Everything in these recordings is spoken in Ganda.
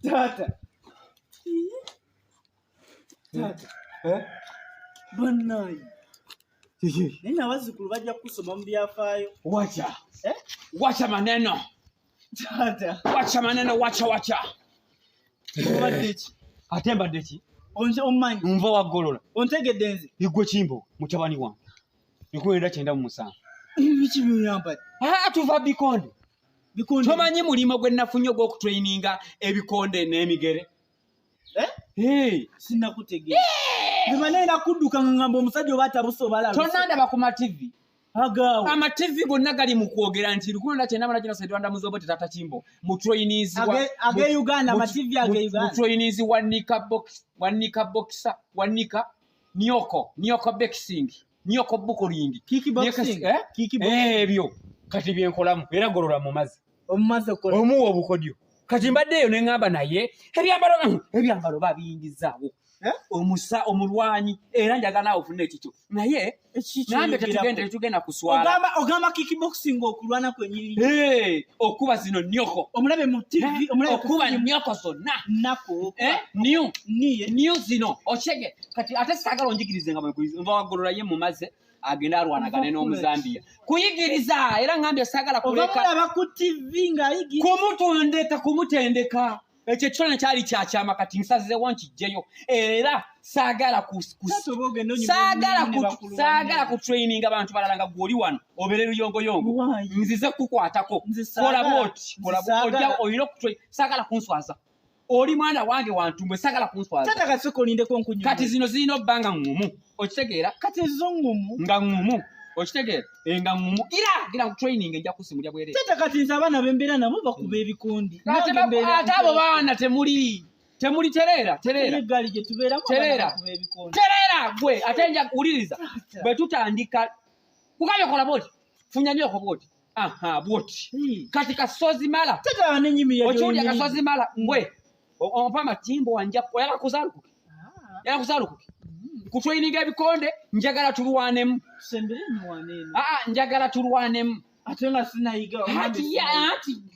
Tata. Tata. Banai. Nina wazukulu bajja kusoma mu byafaayo. Wacha. Wacha maneno. Tata. Wacha maneno, wacha. Obaddechi. Atemba dechi. Onje omanyi. Nva wagolola. Ontegedde nze. Igwe kimbo mutabani wange. Nikwenda kyenda mu musanvu. Biki byuyamba? Tuva bikonde. Bikonde. Tomanyi mulimo gwe nafunye gw'okutraininga ebikonde n'emigere. Sinakutegeera. Zimane nakudduka ngamba omusajja obata busobala. Tonandaba ku TV. Agawo. Ama TV gonna gali mu kwogera nti lukunda kyenda bana kino Rwanda muzobo Tata Kimbo. Mu trainees wa age Uganda ama TV age Uganda. Mu trainees wanika boxer Nyoko boxing. Nyoko bukoling. Kickboxing. Ebyo. Kati byenkolamu era golola mu mazi. Omumaze kola. Omuwa obukodyo. Kati mbaddeyo ne ngamba naye ebyambalo babiyingizaawo. Omulwanyi era njagala ofune ekikyo. Naye nambe tugenda kuswala. Ogamba kickboxing okulwana kwenyiri. Okuba zino Nyoko. Omulabe mu TV, omulabe okuba Nyoko zonna. Nako. New zino. Ochege. Kati ate sagala onjigirize nga mbagolola ye mu maze. Agenda arwanagane n'Omuzambia. Kuyigiriza era ngambye sagala kuleka. Oba ku TV nga ayigiriza. Kumutendeka. Ekyo kyona kyali kyakyama kati nsazize wankijjeyo. Era sagala ku training abantu balala nga gwoli wano. Obere luyongoyongo. Nzize kukwatako. Kola boti. Oyina sagala kunswaza. Oli mwana wange wantumwe sagala kunswaza. Tata kasoko lindeko nkunyuma. Kati zino zino banga ngumu. Okitegeera? Kati zo ngumu. Nga ngumu. Okitegeera? Nga ngumu. Gira training enja kusimulya bwere. Tata kati nzabana bembera nabo bakuba ebikondi. Ate abo baana temuli terera. Egali gye tubeera kuba ebikondi. Terera gwe ate nja uliriza. Bwe tutandika kugabye kola boti. Funya nyoko boti. Boti. Kati kasozi mala. Tata banenyimi ya. Ochuja kasozi mala ngwe. Ompama Kimbo wanja yala kuzaluku. Kutraininga ebikonde njagala tulwanemu. Sembere mwanene. Njagala tulwanemu. Ate nga sinayiga. Ati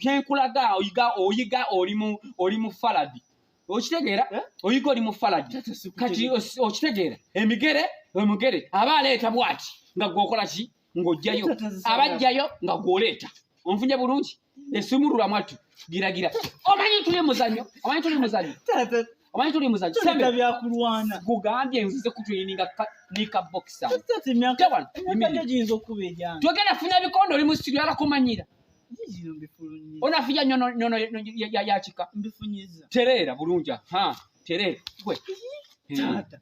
kenkulaga oyiga oli mu faladi. Okitegeera? Oyiga oli mu faladi. Kati okitegeera? Emigere abaleeta bwati nga gwokola ki ng'ojjayo. Abajjayo nga gwoleeta. Onfunye bulungi? Esumurula mwatu. Gira. Omanyi tuli muzanyo. Tata. Omanyi tuli muzanyo. Sembe byakulwana. Gugambye nzize kutraininga nika boxer. Tata myaka jinzo kubejana. Twogera funya bikondo oli mu studio alakumanyira. Jijino mbifulunyi. Onafiya nyono ya chika. Mbifunyiza. Terera bulunja. Terera. Gwe. Tata.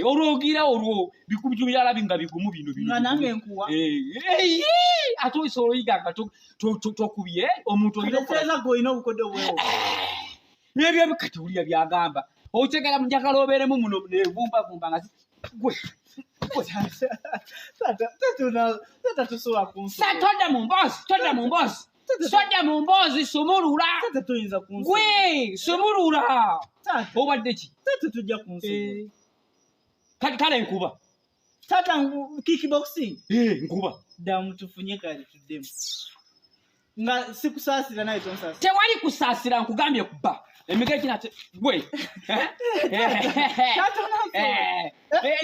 Orogira orwo bikubitu byala binga bigumu bino. Nga nange nkuwa. Ato isoro yiga tokubiye omuntu oyinza goyina obukodo bwewo. Nebyo bikatulia byagamba. Otegera munjakala oberemu muno nevumba nga gwe. Tata tusowa kunso. Toda mu mbozi sumurula. Tata tuyinza kunso. Gwe sumurula. Tata obadde ki? Tata tujja kunso. Kale nkuba. Tata kickboxing. Nkuba. Damu tufunye kale tuddemu. Nga sikusasira naye tonsasira. Tewali kusasira nkugambye kuba. Emigere kinate gwe.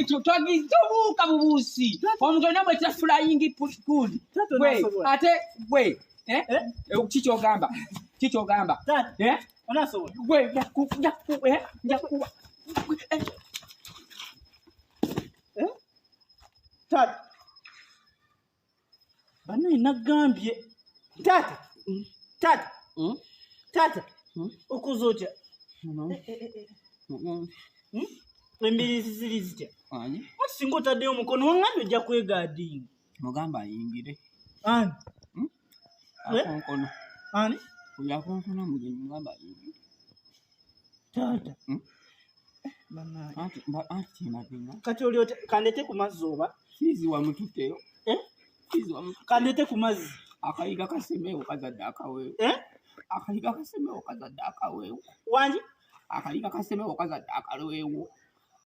Tobuuka bubuusi. Omuntu namwe ta flying put good. Gwe ate gwe. Kikyogamba. Onasobola. Gwe njakuba. Tata. Bana inagambye. Tata. Okuzotya. Embirizi ziri zitya. Singa otaddeyo omukono wangambye ojja kwegaadinga. Mugamba ayingire. Ani? Akonkono. Ani? Oyakonkono mugenyi mugamba ayingire. Tata. Bana. Anti mabinga. Kati oli kandete ku mazzi oba? Sizi wa mututeyo. Kandete ku mazzi. Akayiga kasemewo kazadde akaweewo. Akayiga kasemewo kazadde akaweewo. Wanji? Akayiga kasemewo kazadde akaweewo.